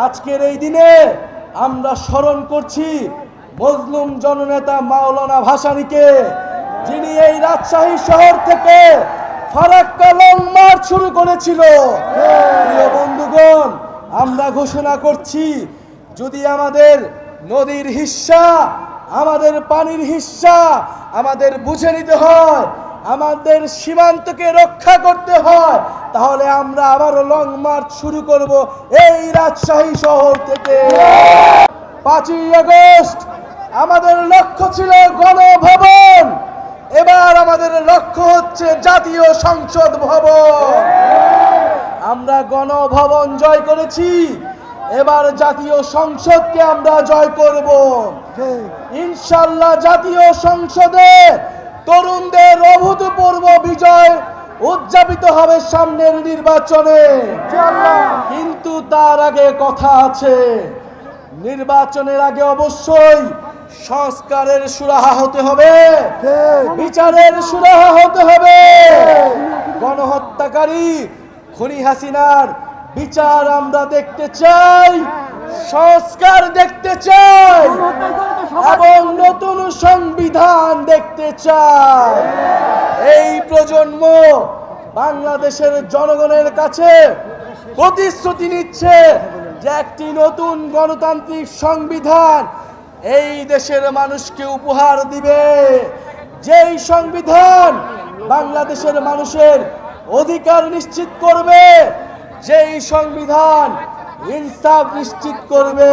আজকের এই দিনে আমরা স্মরণ করছি মজলুম জননেতা মাওলানা ভাসানীকে, যিনি এই রাজশাহী শহর থেকে ফারাক্কা লং মার্চ শুরু করেছিল। প্রিয় বন্ধুগণ, আমরা ঘোষণা করছি, যদি আমাদের নদীর হিস্সা, আমাদের পানির হিস্সা আমাদের বুঝে নিতে হয়, আমাদের সীমান্তকে রক্ষা করতে হয়, তাহলে আমরা আবারও লং মার্চ শুরু করব এই রাজশাহী শহর থেকে। 5ই আগস্ট আমাদের লক্ষ্য ছিল গণভবন, এবার আমাদের লক্ষ্য হচ্ছে জাতীয় সংসদ ভবন। আমরা গণভবন জয় করেছি, এবার জাতীয় সংসদকে আমরা জয় করব ইনশাআল্লাহ। জাতীয় সংসদে তরুণদের অভূতপূর্ব বিজয় উদযাপিত হবে সামনের নির্বাচনে। কিন্তু তার আগে কথা আছে, নির্বাচনের আগে অবশ্যই সংস্কারের সুরাহা হতে হবে, বিচারের সুরাহা হতে হবে। গণহত্যাকারী খুনি হাসিনার বিচার আমরা দেখতে চাই, সংস্কার দেখতে চাই এবং নতুন সংবিধান দেখতে চাই। এই প্রজন্ম বাংলাদেশের জনগণের কাছে প্রতিশ্রুতি নিচ্ছে যে একটি নতুন গণতান্ত্রিক সংবিধান এই দেশের মানুষকে উপহার দিবে, যেই সংবিধান বাংলাদেশের মানুষের অধিকার নিশ্চিত করবে, যেই সংবিধান ইনসাফ নিশ্চিত করবে।